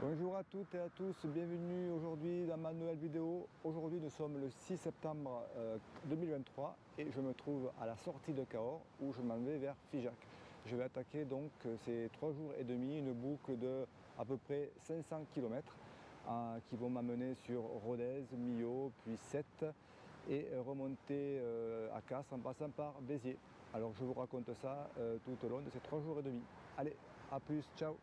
Bonjour à toutes et à tous, bienvenue aujourd'hui dans ma nouvelle vidéo. Aujourd'hui nous sommes le 6 septembre 2023 et je me trouve à la sortie de Cahors où je m'en vais vers Figeac. Je vais attaquer donc ces 3 jours et demi une boucle de à peu près 500 km qui vont m'amener sur Rodez, Millau, puis Sète et remonter à Castres en passant par Béziers. Alors je vous raconte ça tout au long de ces 3 jours et demi. Allez, à plus, ciao!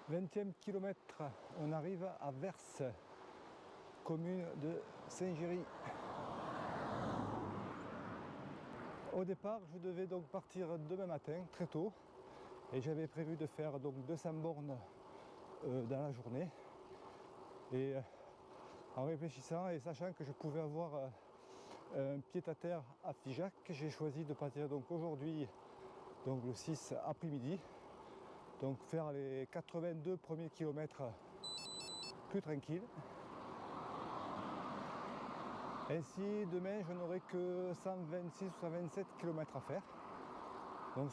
« 20e kilomètre, on arrive à Vers, commune de Saint-Géry. Au départ, je devais donc partir demain matin, très tôt, et j'avais prévu de faire donc 200 bornes dans la journée. Et en réfléchissant et sachant que je pouvais avoir un pied-à-terre à Figeac, j'ai choisi de partir donc aujourd'hui, donc le 6 après-midi, donc faire les 82 premiers kilomètres plus tranquille. Ainsi, demain, je n'aurai que 126 ou 127 km à faire. Donc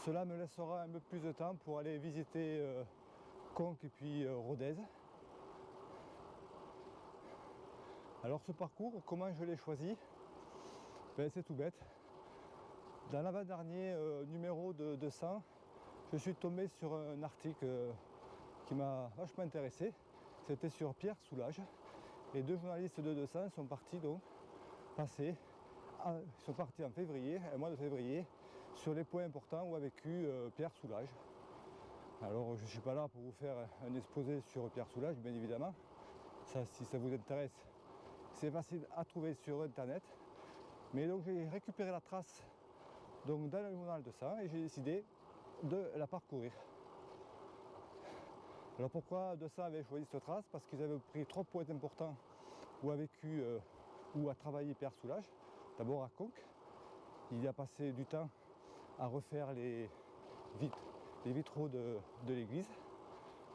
cela me laissera un peu plus de temps pour aller visiter Conques et puis Rodez. Alors ce parcours, comment je l'ai choisi? C'est tout bête. Dans l'avant-dernier numéro de 200, je suis tombé sur un article qui m'a vachement intéressé. C'était sur Pierre Soulages. Les deux journalistes de 200 sont partis donc en février, un mois de février, sur les points importants où a vécu Pierre Soulages. Alors je ne suis pas là pour vous faire un exposé sur Pierre Soulages, bien évidemment. Ça, si ça vous intéresse, c'est facile à trouver sur internet. Mais donc j'ai récupéré la trace donc, dans le journal de ça et j'ai décidé de la parcourir. Alors pourquoi 200 avait choisi cette trace? Parce qu'ils avaient pris 3 points importants où a vécu, où a travaillé Pierre Soulages. D'abord à Conques, il y a passé du temps à refaire les vitraux de l'église.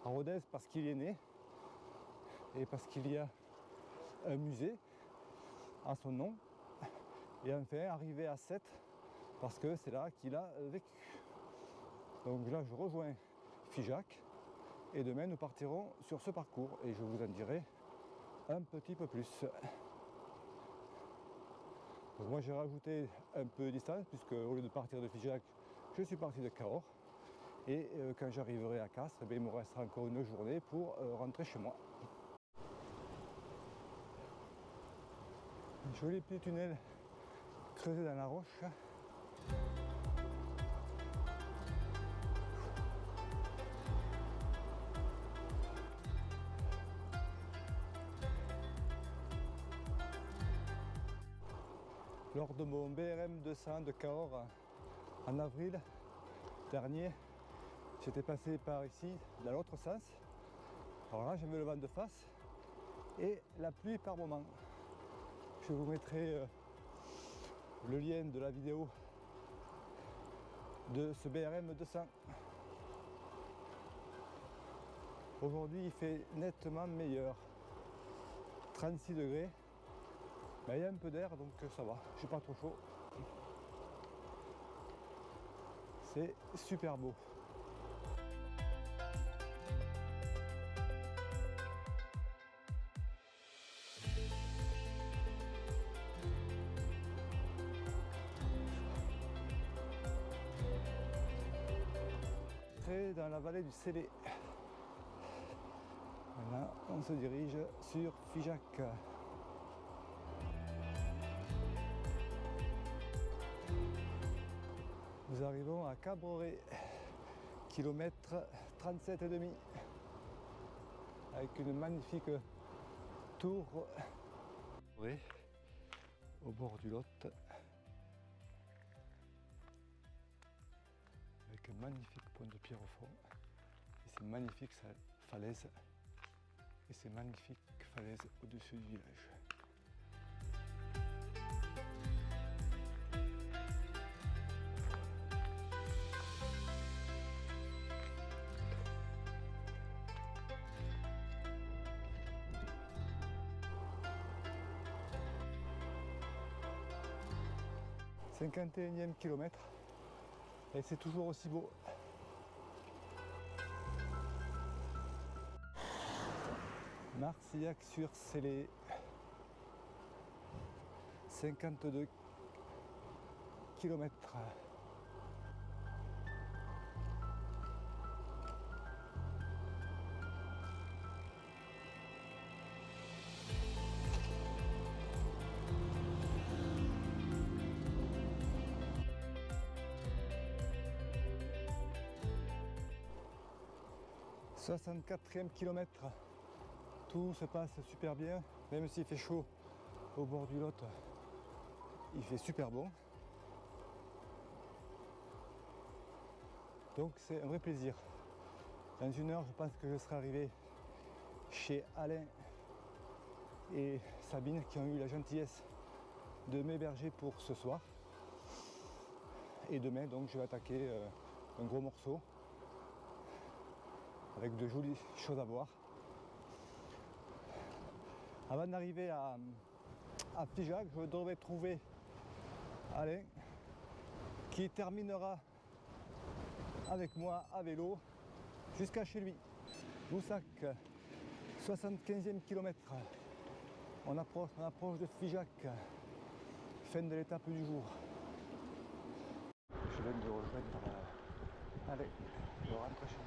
À Rodez parce qu'il est né et parce qu'il y a un musée à son nom. Et enfin arrivé à Sète parce que c'est là qu'il a vécu. Donc là je rejoins Figeac et demain nous partirons sur ce parcours et je vous en dirai un petit peu plus. Donc moi j'ai rajouté un peu de distance puisque au lieu de partir de Figeac, je suis parti de Cahors et quand j'arriverai à Castres, il me restera encore une journée pour rentrer chez moi. Un joli petit tunnel creusé dans la roche. Lors de mon BRM 200 de Cahors en avril dernier, j'étais passé par ici dans l'autre sens. Alors là j'avais le vent de face et la pluie par moment. Je vous mettrai le lien de la vidéo de ce BRM 200. Aujourd'hui il fait nettement meilleur, 36 degrés. Mais il y a un peu d'air donc ça va, je suis pas trop chaud. C'est super beau. Dans la vallée du Célé. Voilà, on se dirige sur Figeac. Nous arrivons à Cabreret, kilomètre 37,5, avec une magnifique tour au bord du Lot, avec un magnifique point de pierre au fond, et ces magnifiques falaises, et ces magnifiques falaises au-dessus du village. 51e kilomètre et c'est toujours aussi beau. Marcillac-sur-Célé, 52 kilomètres. « 64e kilomètre. Tout se passe super bien, même s'il fait chaud au bord du Lot, il fait super bon. Donc c'est un vrai plaisir. Dans une heure, je pense que je serai arrivé chez Alain et Sabine qui ont eu la gentillesse de m'héberger pour ce soir. Et demain, donc, je vais attaquer un gros morceau avec de jolies choses à voir. Avant d'arriver à Figeac, je devrais trouver Alain qui terminera avec moi à vélo jusqu'à chez lui. Boussac, 75e kilomètre. On approche de Figeac. Fin de l'étape du jour. Je viens de rejoindre Alain. Je rentre chez moi.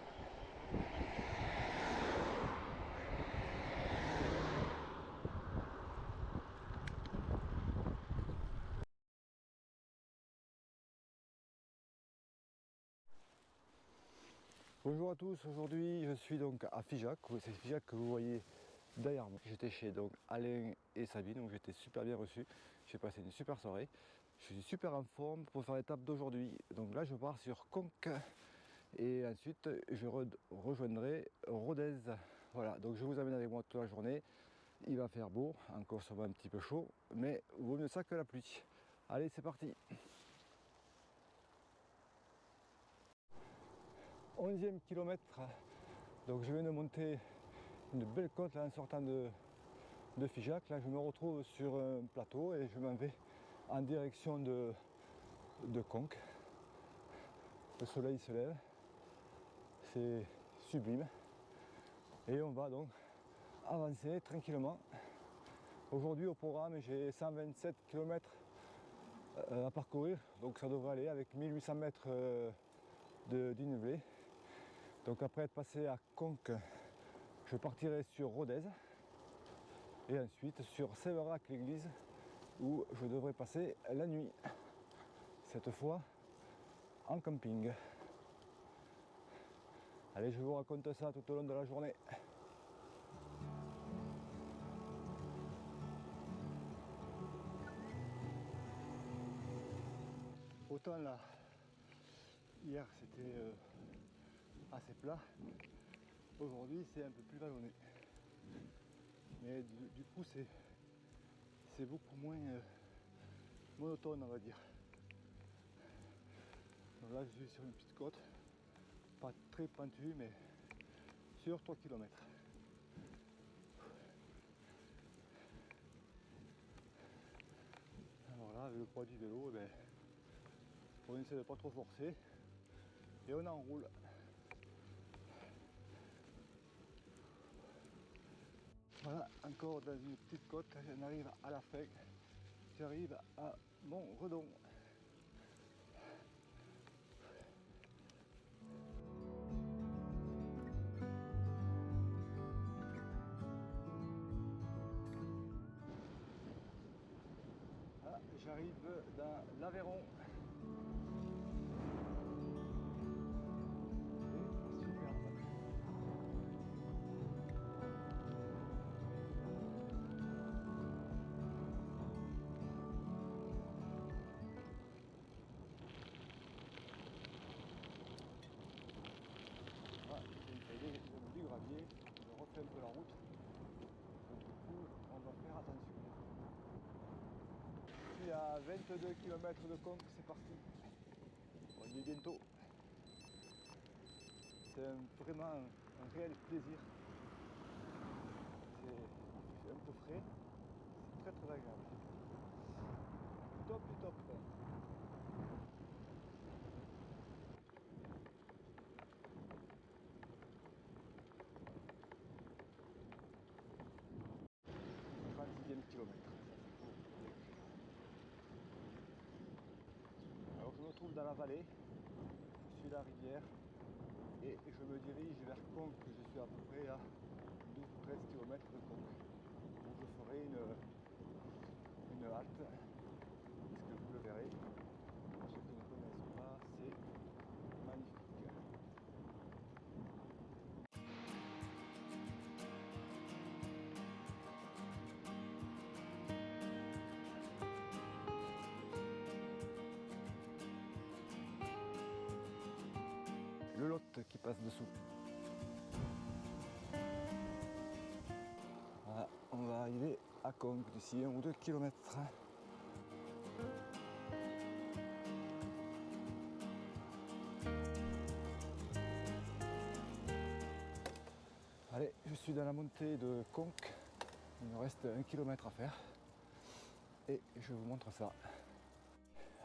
Bonjour à tous, aujourd'hui je suis donc à Figeac, c'est Figeac que vous voyez derrière moi. J'étais chez donc Alain et Sabine, donc j'étais super bien reçu, j'ai passé une super soirée. Je suis super en forme pour faire l'étape d'aujourd'hui. Donc là je pars sur Conques et ensuite je rejoindrai Rodez. Voilà, donc je vous amène avec moi toute la journée. Il va faire beau, encore sûrement un petit peu chaud, mais vaut mieux ça que la pluie. Allez, c'est parti. 11e kilomètre, donc je viens de monter une belle côte là, en sortant de Figeac. Là je me retrouve sur un plateau et je m'en vais en direction de Conques. Le soleil se lève, c'est sublime et on va donc avancer tranquillement. Aujourd'hui au programme j'ai 127 km à parcourir, donc ça devrait aller avec 1800 mètres de dénivelé. Donc après être passé à Conques, je partirai sur Rodez et ensuite sur Sévérac-l'Église où je devrais passer la nuit, cette fois en camping. Allez, je vous raconte ça tout au long de la journée. Autant là, hier c'était assez plat, aujourd'hui c'est un peu plus vallonné. Mais du coup c'est beaucoup moins monotone, on va dire. Donc là je suis sur une petite côte, pas très pentue mais sur 3 km. Alors là, avec le poids du vélo, on essaie de pas trop forcer et on enroule. Voilà, encore dans une petite côte, on arrive à la fin, j'arrive à Montredon. Voilà, j'arrive dans l'Aveyron. Voilà, j'ai du gravier, je refais un peu la route. Donc, du coup, on va faire attention. Je suis à 22 km de Conques, c'est parti. On y est bientôt. C'est vraiment un réel plaisir. C'est un peu frais, c'est très très agréable. Top du top. la vallée, je suis la rivière et je me dirige vers Conques. Je suis à peu près à 12 ou 13 km de Conques, où je ferai une halte, puisque vous le verrez, pour ceux qui ne connaissent pas, c'est magnifique. Le Lot qui passe dessous. Voilà, on va arriver à Conques d'ici 1 ou 2 kilomètres. Allez, je suis dans la montée de Conques. Il me reste 1 kilomètre à faire. Et je vous montre ça.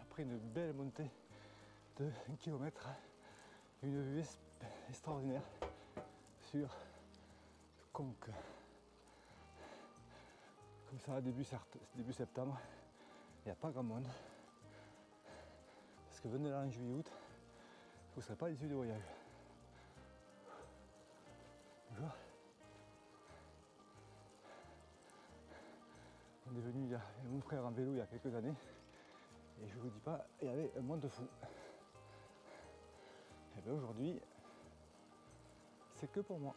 Après une belle montée de 1 kilomètre, une vue extraordinaire sur Conques. Comme ça, début septembre, il n'y a pas grand monde. Parce que venez là en juillet-août, vous ne serez pas issu du voyage. Bonjour. On est venu, il y a mon frère en vélo il y a quelques années. Et je vous dis pas, il y avait un monde de fou. Et bien aujourd'hui, c'est que pour moi.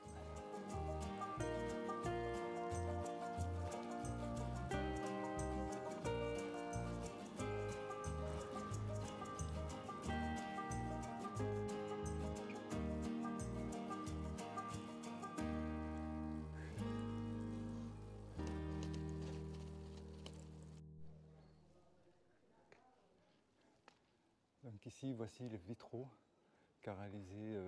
Donc ici, voici le vitraux qu'a réalisé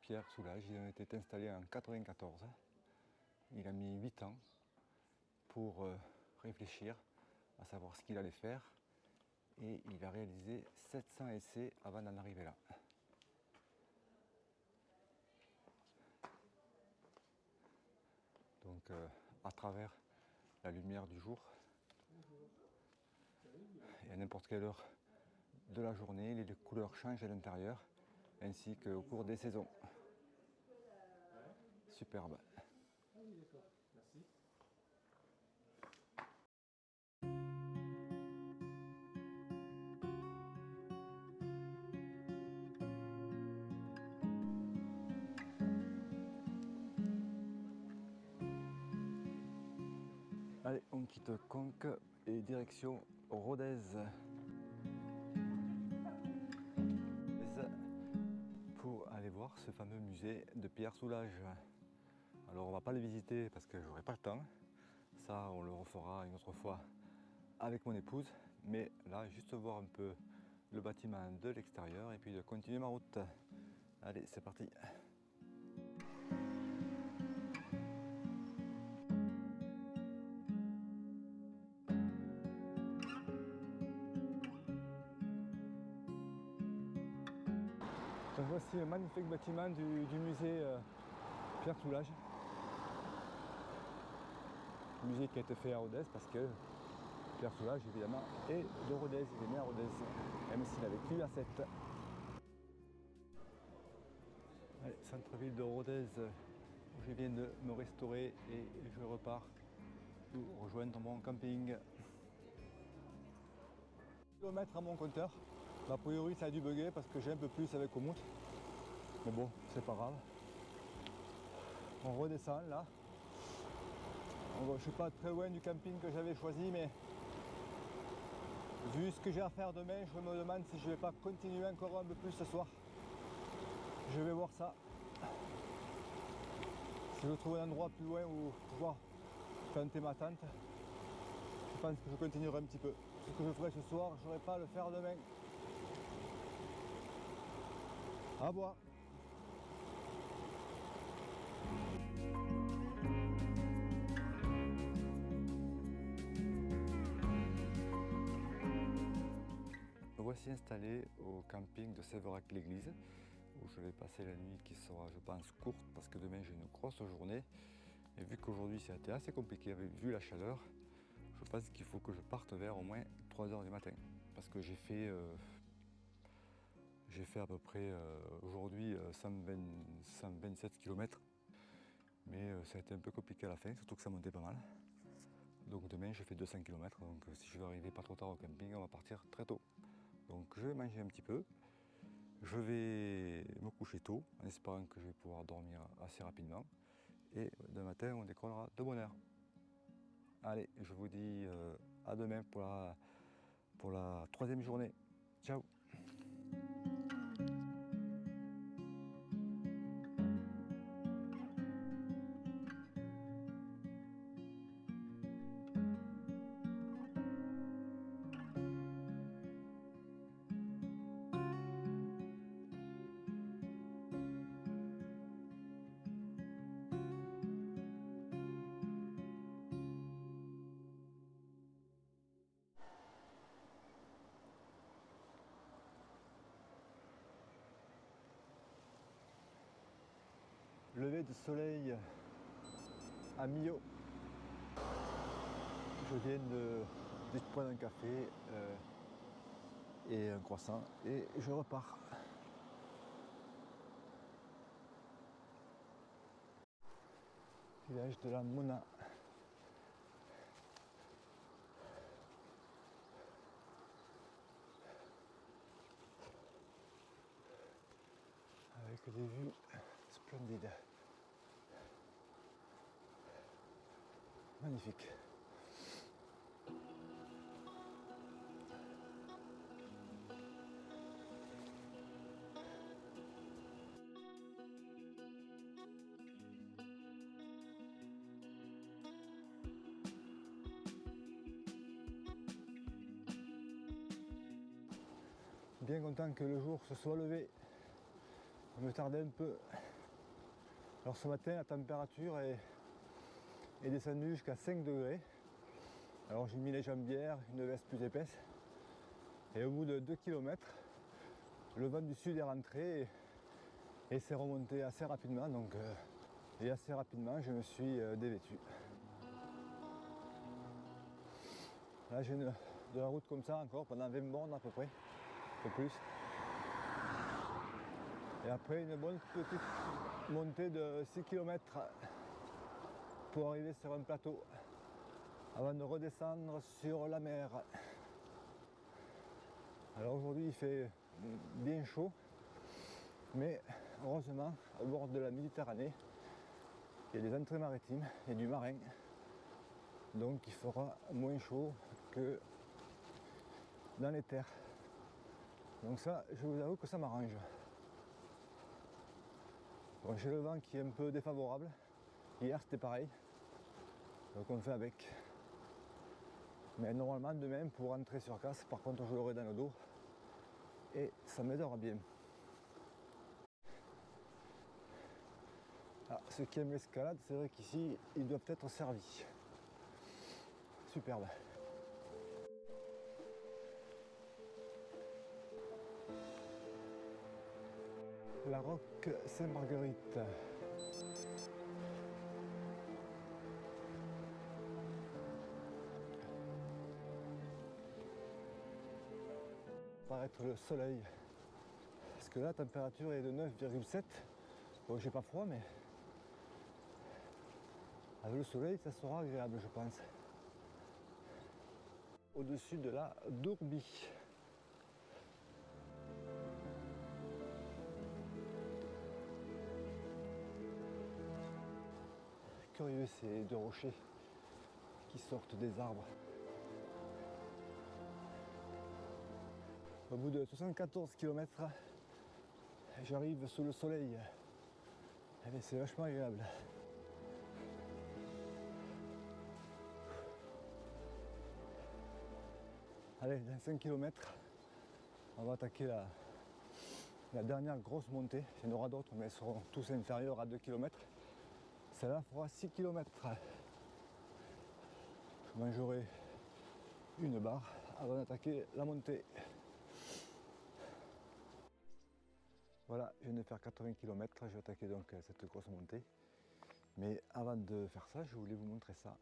Pierre Soulages. Il a été installé en 1994. Il a mis 8 ans pour réfléchir à savoir ce qu'il allait faire. Et il a réalisé 700 essais avant d'en arriver là. Donc à travers la lumière du jour et à n'importe quelle heure de la journée, les couleurs changent à l'intérieur ainsi qu'au cours des saisons. Superbe. Merci. Allez, on quitte Conques et direction Rodez. Pour aller voir ce fameux musée de Pierre Soulages. Alors on va pas le visiter parce que j'aurai pas le temps. Ça on le refera une autre fois avec mon épouse. Mais là juste voir un peu le bâtiment de l'extérieur et puis de continuer ma route. Allez, c'est parti. Donc voici un magnifique bâtiment du musée Pierre Soulages. Le musée qui a été fait à Rodez parce que Pierre Soulages évidemment est de Rodez, il est né à Rodez, même s'il a vécu à 7. Allez, centre-ville de Rodez, où je viens de me restaurer et je repars pour rejoindre mon camping. Kilomètres à mon compteur. A priori ça a dû bugger parce que j'ai un peu plus avec Komoot. Mais bon, c'est pas grave. On redescend là. Je ne suis pas très loin du camping que j'avais choisi, mais vu ce que j'ai à faire demain, je me demande si je ne vais pas continuer encore un peu plus ce soir. Je vais voir ça. Si je trouve un endroit plus loin où pouvoir planter ma tente, je pense que je continuerai un petit peu. Ce que je ferai ce soir, je n'aurai pas à le faire demain. À boire. Me voici installé au camping de Sévérac-l'Église où je vais passer la nuit qui sera, je pense, courte parce que demain j'ai une grosse journée. Et vu qu'aujourd'hui ça a été assez compliqué, vu la chaleur, je pense qu'il faut que je parte vers au moins 3 h du matin. Parce que j'ai fait J'ai fait à peu près aujourd'hui 127 km. Mais ça a été un peu compliqué à la fin, surtout que ça montait pas mal. Donc demain je fais 200 km, donc si je veux arriver pas trop tard au camping, on va partir très tôt. Donc je vais manger un petit peu, je vais me coucher tôt, en espérant que je vais pouvoir dormir assez rapidement. Et demain matin on décollera de bonne heure. Allez, je vous dis à demain pour la troisième journée. Ciao! Lever de soleil à Millau. Je viens de prendre un café et un croissant et je repars. Village de la Mona. Avec des vues splendides. Magnifique. Bien content que le jour se soit levé. On me tardait un peu. Alors ce matin la température est descendue jusqu'à 5 degrés. Alors j'ai mis les jambières, une veste plus épaisse. Et au bout de 2 km, le vent du sud est rentré et s'est remonté assez rapidement. Donc, et assez rapidement je me suis dévêtu. Là j'ai de la route comme ça encore pendant 20 bornes à peu près, un peu plus. Et après une bonne petite montée de 6 km pour arriver sur un plateau avant de redescendre sur la mer. Alors aujourd'hui il fait bien chaud, mais heureusement au bord de la Méditerranée il y a des entrées maritimes et du marin, donc il fera moins chaud que dans les terres. Donc ça, je vous avoue que ça m'arrange. Bon, j'ai le vent qui est un peu défavorable. Hier c'était pareil, donc on fait avec. Mais normalement demain pour rentrer sur Castres, par contre je l'aurai dans le dos et ça m'aidera bien. Ah, ceux qui aiment l'escalade, c'est vrai qu'ici ils doivent être servis. Superbe. La Roque Sainte-Marguerite. Paraître le soleil. Parce que là la température est de 9,7. Bon, j'ai pas froid, mais avec le soleil ça sera agréable, je pense. Au-dessus de la Dourbie. Curieux ces deux rochers qui sortent des arbres. Au bout de 74 km, j'arrive sous le soleil. Eh c'est vachement agréable. Allez, dans 5 km, on va attaquer la dernière grosse montée. Il y en aura d'autres, mais elles seront tous inférieures à 2 km. Celle-là fera 6 km. Je mangerai une barre avant d'attaquer la montée. Voilà, je viens de faire 80 km, je vais attaquer donc cette grosse montée. Mais avant de faire ça, je voulais vous montrer ça.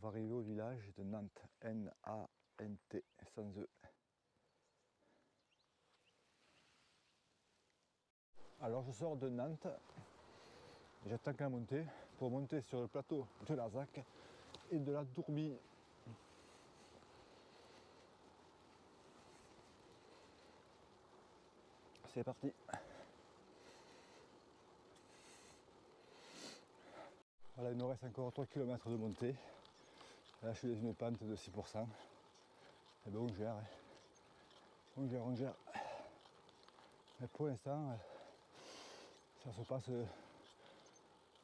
va arriver au village de Nant, N-A-N-T, sans E. Alors je sors de Nantes, j'attends qu'à monter pour monter sur le plateau de Larzac et de la Dourbie. C'est parti. Voilà, il nous reste encore 3 km de montée. Là je suis dans une pente de 6%. Et bien on gère, on gère. Mais pour l'instant, ça se passe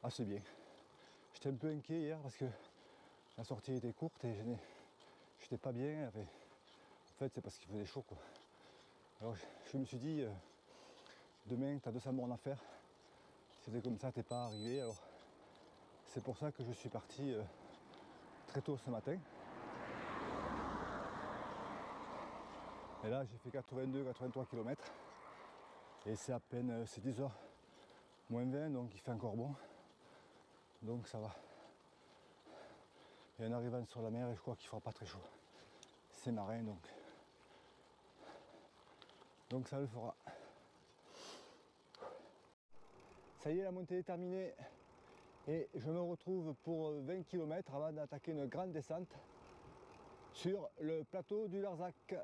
assez bien. J'étais un peu inquiet hier parce que la sortie était courte et j'étais pas bien. En fait, c'est parce qu'il faisait chaud, quoi. Alors je me suis dit, demain tu as 200 bornes à faire. Si c'était comme ça, t'es pas arrivé. Alors c'est pour ça que je suis parti très tôt ce matin. Et là j'ai fait 82-83 km. Et c'est à peine, c'est 10h moins 20, donc il fait encore bon. Donc ça va. Et en arrivant sur la mer, je crois qu'il fera pas très chaud. C'est marin, donc ça le fera. Ça y est, la montée est terminée. Et je me retrouve pour 20 km avant d'attaquer une grande descente sur le plateau du Larzac.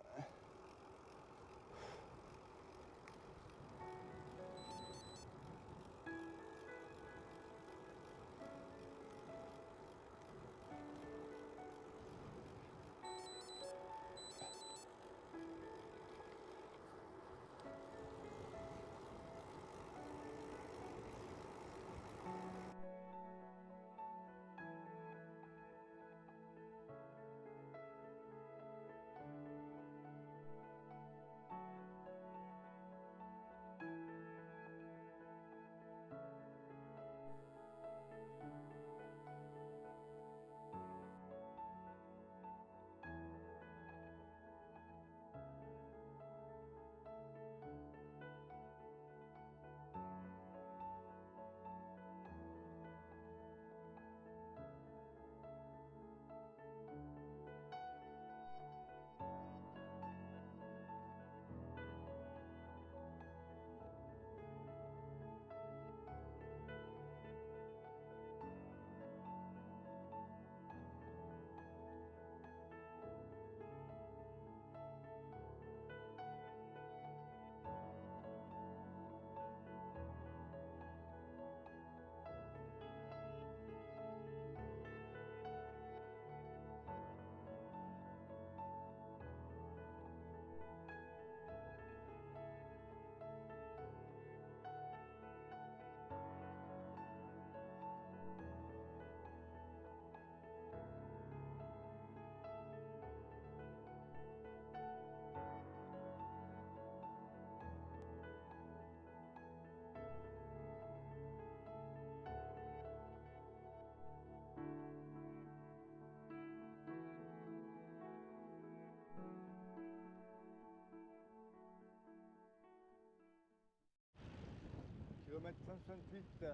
Kilomètre 168, je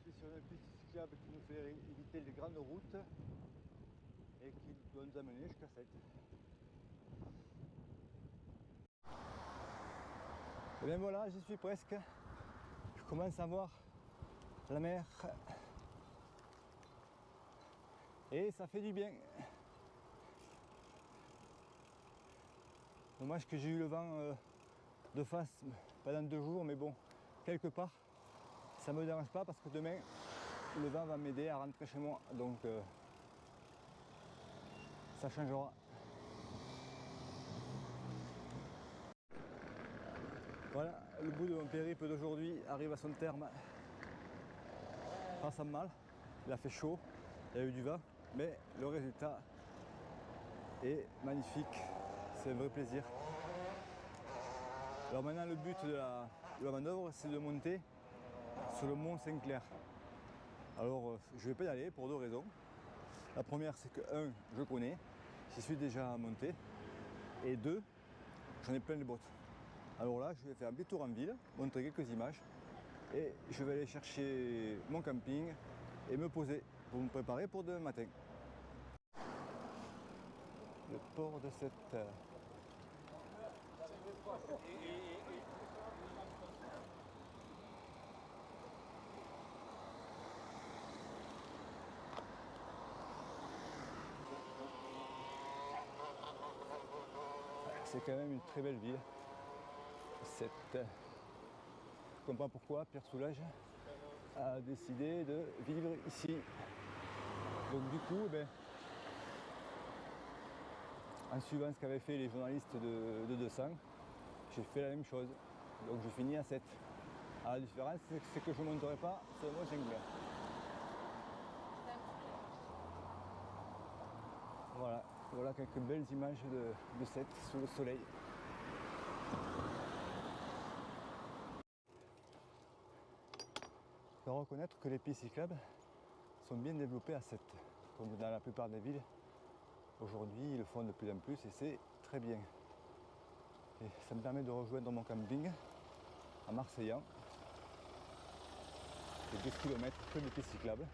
suis sur une piste cyclable qui nous fait éviter les grandes routes et qui doit nous amener jusqu'à 7. Et bien voilà, j'y suis presque. Je commence à voir la mer et ça fait du bien. Dommage que j'ai eu le vent de face pendant 2 jours, mais bon, quelque part ça me dérange pas parce que demain le vent va m'aider à rentrer chez moi, donc ça changera. Voilà, le bout de mon périple d'aujourd'hui arrive à son terme. Pas sans mal, il a fait chaud, il y a eu du vent, mais le résultat est magnifique, c'est un vrai plaisir. Alors maintenant le but de la manœuvre, c'est de monter sur le mont Saint-Clair. Alors je vais pédaler pour 2 raisons. La première, c'est que 1, je connais, j'y suis déjà monté, et 2, j'en ai plein les bottes. Alors là, je vais faire un petit tour en ville, montrer quelques images, et je vais aller chercher mon camping et me poser pour me préparer pour demain matin. le port de cette c'est quand même une très belle ville. Je comprends pourquoi Pierre Soulages a décidé de vivre ici. Donc du coup, en suivant ce qu'avaient fait les journalistes de 200, j'ai fait la même chose. Donc je finis à 7. Alors la différence, c'est que je ne monterai pas sur le mont Jungler. Voilà quelques belles images de 7 sous le soleil. Je dois reconnaître que les pistes cyclables sont bien développées à 7, comme dans la plupart des villes. Aujourd'hui, ils le font de plus en plus et c'est très bien. Et ça me permet de rejoindre mon camping à Marseillan. C'est 12 km que de pistes cyclables.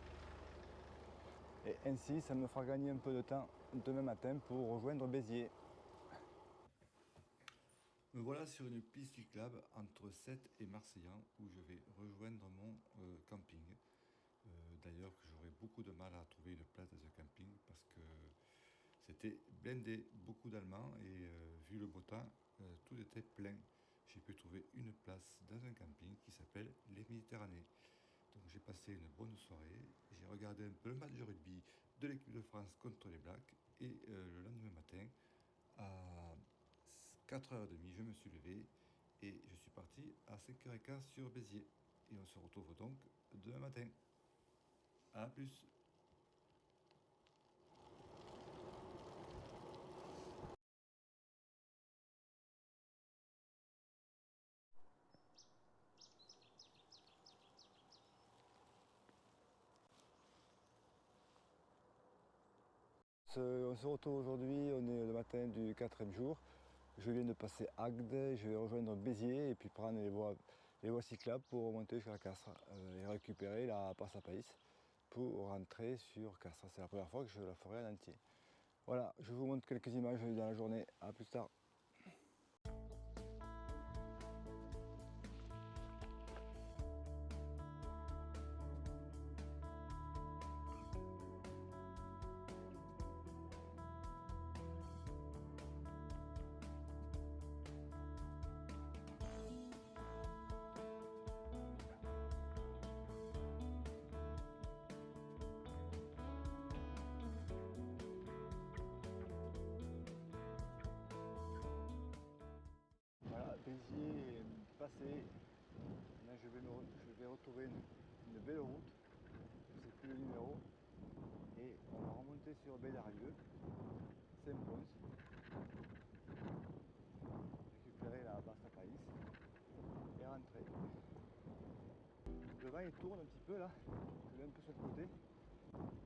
Et ainsi, ça me fera gagner un peu de temps demain matin pour rejoindre Béziers. Me voilà sur une piste cyclable entre Sète et Marseillan où je vais rejoindre mon camping. D'ailleurs, j'aurais beaucoup de mal à trouver une place dans ce camping parce que c'était blindé, beaucoup d'Allemands et vu le beau temps, tout était plein. J'ai pu trouver une place dans un camping qui s'appelle Les Méditerranées. Donc j'ai passé une bonne soirée, j'ai regardé un peu le match de rugby de l'équipe de France contre les Blacks et le lendemain matin, à 4h30, je me suis levé et je suis parti à 5h15 sur Béziers. Et on se retrouve donc demain matin. A plus. On se retrouve aujourd'hui, on est le matin du 4e jour. Je viens de passer Agde, je vais rejoindre Béziers et puis prendre les voies cyclables pour remonter jusqu'à Castres et récupérer la passe à Païs pour rentrer sur Castres. C'est la première fois que je la ferai en entier. Voilà, je vous montre quelques images dans la journée. A plus tard. Voilà, Béziers est passé. Là, je vais retrouver une belle route. Je ne sais plus le numéro. Et on va remonter sur Bédarieux, Saint-Pons, récupérer la passe à Païs et rentrer. Le vent il tourne un petit peu là, je vais un peu sur le côté,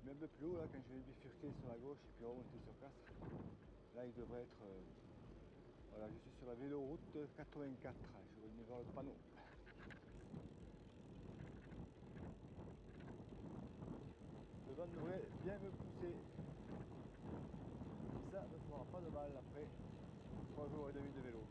mais un peu plus haut là quand je vais bifurquer sur la gauche et puis remonter sur Castres. Là il devrait être. Voilà, je suis sur la véloroute 84, je vais vers le panneau. Le vent devrait bien me pousser. Et ça ne fera pas de mal après 3 jours et demi de vélo.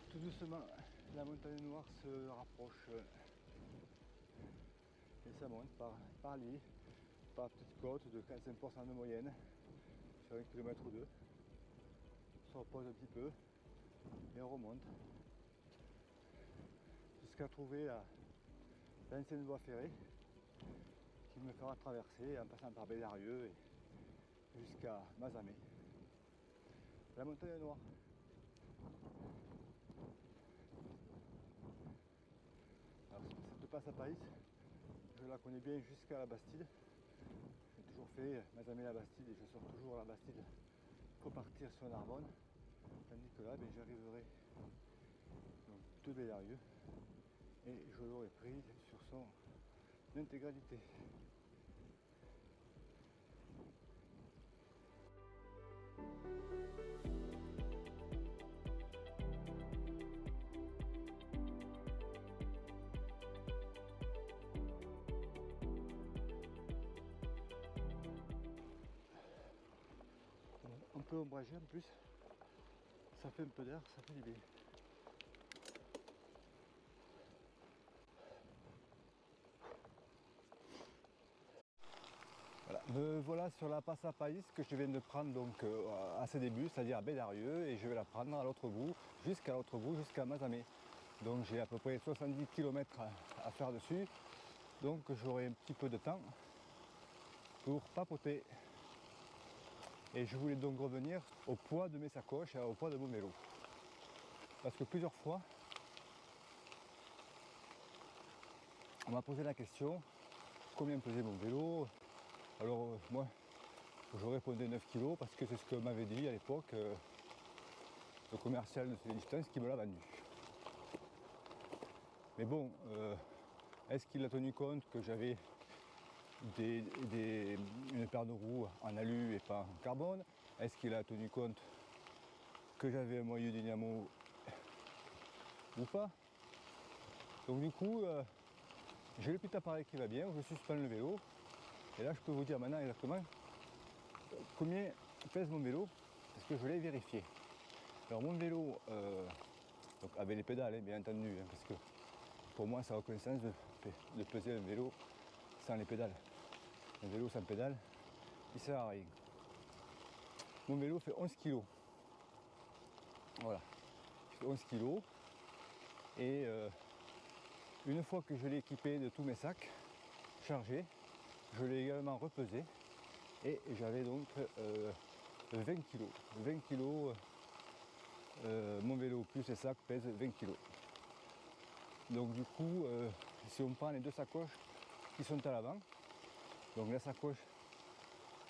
Tout doucement, la montagne noire se rapproche et ça monte par lit, par petite côte de 45% de moyenne sur 1 km ou 2. On se repose un petit peu et on remonte jusqu'à trouver l'ancienne voie ferrée qui me fera traverser en passant par Bédarieux et jusqu'à Mazamet. La montagne noire. Alors cette passe à Païs, je la connais bien jusqu'à la Bastide. J'ai toujours fait Mazamet-la-Bastide et je sors toujours à la Bastide pour partir sur Narbonne. Tandis que là, j'arriverai de Bédarieux et je l'aurai prise sur son intégralité. Un peu ombragé en plus, ça fait un peu d'air, ça fait du bien. Voilà, me voilà sur la passe à Païs que je viens de prendre donc à ses débuts, c'est-à-dire à Bédarieux, et je vais la prendre à l'autre bout, jusqu'à Mazamet. Donc j'ai à peu près 70 km à faire dessus, donc j'aurai un petit peu de temps pour papoter. Et je voulais donc revenir au poids de mes sacoches et au poids de mon vélo. Parce que plusieurs fois, on m'a posé la question, combien pesait mon vélo? Alors moi, je répondais 9 kg parce que c'est ce que m'avait dit à l'époque le commercial de ces distances qui me l'a vendu. Mais bon, est-ce qu'il a tenu compte que j'avais une paire de roues en alu et pas en carbone? Est-ce qu'il a tenu compte que j'avais un moyeu dynamo ou pas? Donc du coup, j'ai le petit appareil qui va bien, je suspends le vélo. Et là, je peux vous dire maintenant exactement combien pèse mon vélo, parce que je l'ai vérifié. Alors mon vélo, donc avec les pédales, bien entendu, parce que pour moi, ça n'a aucun sens de peser un vélo sans les pédales. Un vélo sans pédale, il sert à rien. Mon vélo fait 11 kg. Voilà, il fait 11 kg. Et une fois que je l'ai équipé de tous mes sacs chargés, je l'ai également repesé. Et j'avais donc 20 kg. 20 kg, mon vélo plus les sacs pèse 20 kg. Donc du coup, si on prend les deux sacoches qui sont à l'avant, donc la sacoche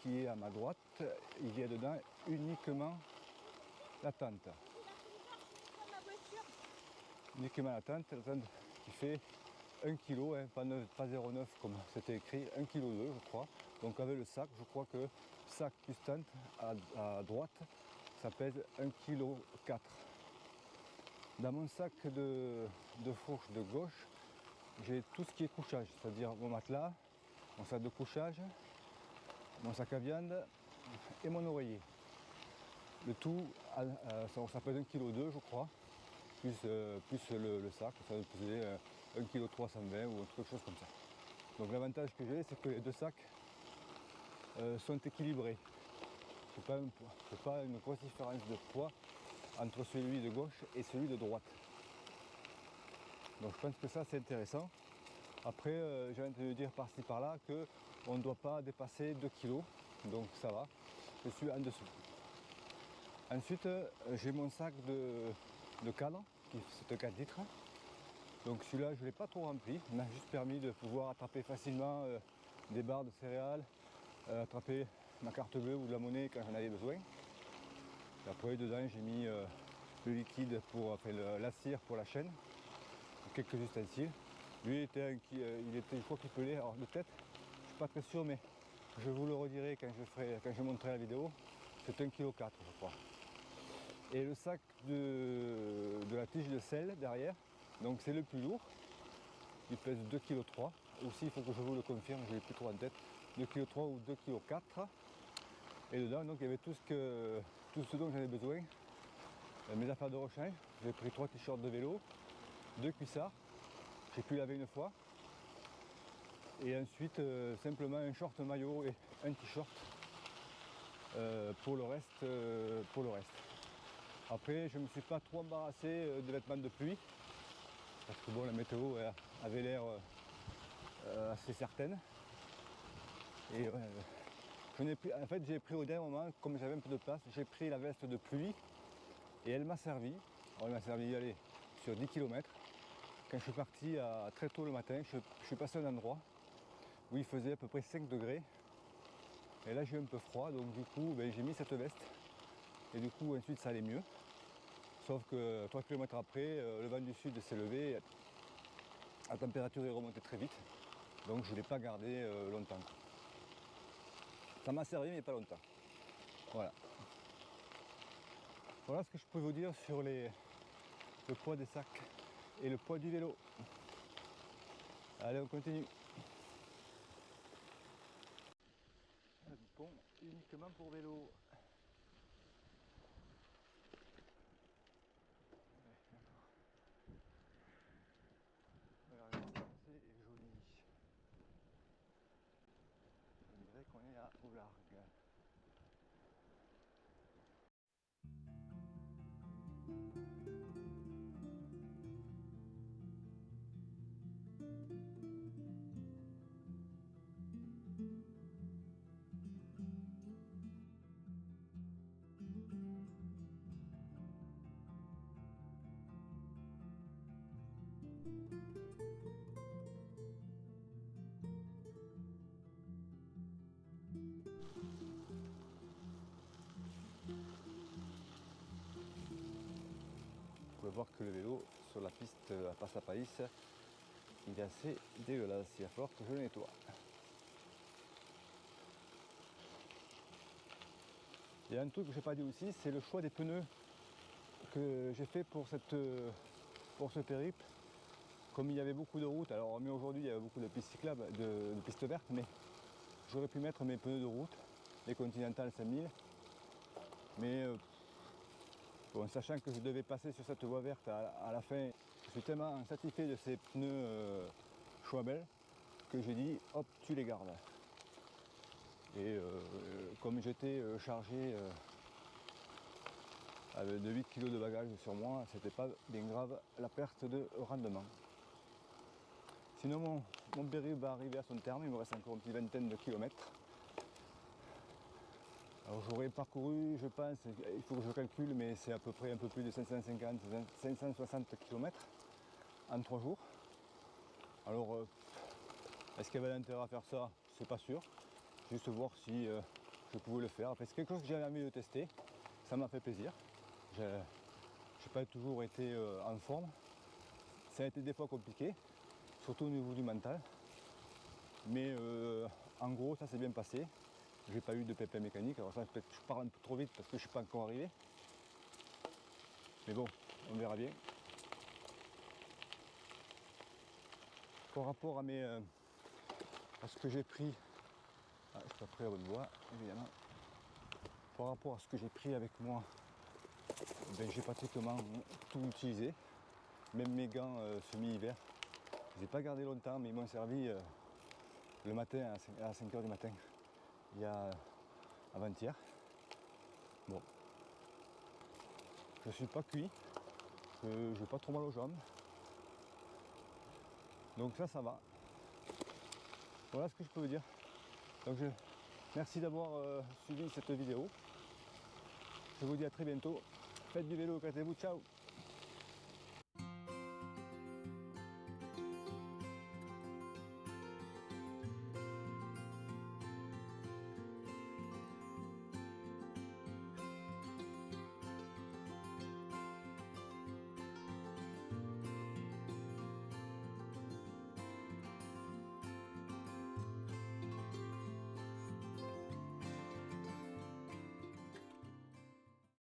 qui est à ma droite, il y a dedans uniquement la tente. Uniquement la tente qui fait 1 kg, hein, pas 0,9 comme c'était écrit, 1,2 kg je crois. Donc avec le sac, je crois que sac plus tente à droite, ça pèse 1,4 kg. Dans mon sac de fourche de gauche, j'ai tout ce qui est couchage, c'est-à-dire mon matelas, mon sac de couchage, mon sac à viande et mon oreiller. Le tout, ça pèse 1,2 kg je crois, plus le sac, ça va peser 1,320 kg ou quelque chose comme ça. Donc l'avantage que j'ai, c'est que les deux sacs sont équilibrés. C'est pas une grosse différence de poids entre celui de gauche et celui de droite. Donc je pense que ça c'est intéressant. Après, j'ai envie de dire par-ci par-là qu'on ne doit pas dépasser 2 kg, donc ça va, je suis en dessous. Ensuite, j'ai mon sac de cadre, c'est un 4 litres. Donc celui-là, je ne l'ai pas trop rempli, il m'a juste permis de pouvoir attraper facilement des barres de céréales, attraper ma carte bleue ou de la monnaie quand j'en avais besoin. Et après, dedans, j'ai mis le liquide la cire pour la chaîne, quelques ustensiles. Lui, je crois qu'il pelait, alors de tête, je ne suis pas très sûr, mais je vous le redirai quand je montrerai la vidéo. C'est 1,4 kg, je crois. Et le sac de la tige de sel derrière, donc c'est le plus lourd. Il pèse 2,3 kg. Aussi, il faut que je vous le confirme, je ne l'ai plus trop en tête. 2,3 kg ou 2,4 kg. Et dedans, donc, il y avait tout ce dont j'avais besoin. Mes affaires de rechange. J'ai pris 3 t-shirts de vélo, 2 cuissards. J'ai pu laver une fois. Et ensuite, simplement un short maillot et un t-shirt pour le reste. Après, je ne me suis pas trop embarrassé de vêtements de pluie. Parce que bon, la météo avait l'air assez certaine. Et en fait, j'ai pris au dernier moment, comme j'avais un peu de place, j'ai pris la veste de pluie et elle m'a servi. Alors, elle m'a servi d'y aller sur 10 km. Quand je suis parti très tôt le matin, je suis passé à un endroit où il faisait à peu près 5 degrés. Et là, j'ai eu un peu froid, donc du coup, j'ai mis cette veste. Et du coup, ensuite, ça allait mieux. Sauf que 3 km après, le vent du sud s'est levé, la température est remontée très vite, donc je ne l'ai pas gardé longtemps. Ça m'a servi, mais pas longtemps. Voilà. Voilà ce que je peux vous dire sur le poids des sacs et le poids du vélo. Allez, on continue. Du pont uniquement pour vélo. Regardez, c'est joli. On dirait qu'on est au large. Vous pouvez voir que le vélo sur la piste à Passapaïs, il est assez dégueulasse, il va falloir que je le nettoie. Il y a un truc que je n'ai pas dit aussi, c'est le choix des pneus que j'ai fait pour ce périple. Comme il y avait beaucoup de routes, alors mais aujourd'hui il y avait beaucoup de pistes cyclables, de pistes vertes, mais j'aurais pu mettre mes pneus de route, les Continental 5000, mais bon, sachant que je devais passer sur cette voie verte à la fin, je suis tellement satisfait de ces pneus Schwabel que j'ai dit hop, tu les gardes. Et comme j'étais chargé de 8 kg de bagages sur moi, c'était pas bien grave la perte de rendement. Sinon mon périple va arriver à son terme, il me reste encore une petite vingtaine de kilomètres. Alors j'aurais parcouru, je pense, il faut que je calcule, mais c'est à peu près un peu plus de 560 km en 3 jours. Alors est-ce qu'il y avait l'intérêt à faire ça? C'est pas sûr. Juste voir si je pouvais le faire. Après c'est quelque chose que j'avais envie de tester, ça m'a fait plaisir. J'ai pas toujours été en forme. Ça a été des fois compliqué, surtout au niveau du mental. Mais en gros ça s'est bien passé. J'ai pas eu de pépin mécanique. Alors ça peut-être je parle un peu trop vite parce que je suis pas encore arrivé. Mais bon, on verra bien. Par rapport à ce que j'ai pris, je suis pas pris à bonne voie évidemment. Par rapport à ce que j'ai pris avec moi, ben, j'ai pratiquement tout utilisé. Même mes gants semi-hiver. Je les ai pas gardés longtemps, mais ils m'ont servi le matin à 5 h du matin. Il y a avant-hier. Bon. Je suis pas cuit. Je n'ai pas trop mal aux jambes. Donc ça va. Voilà ce que je peux vous dire. Donc merci d'avoir suivi cette vidéo. Je vous dis à très bientôt. Faites du vélo, éclatez-vous, ciao.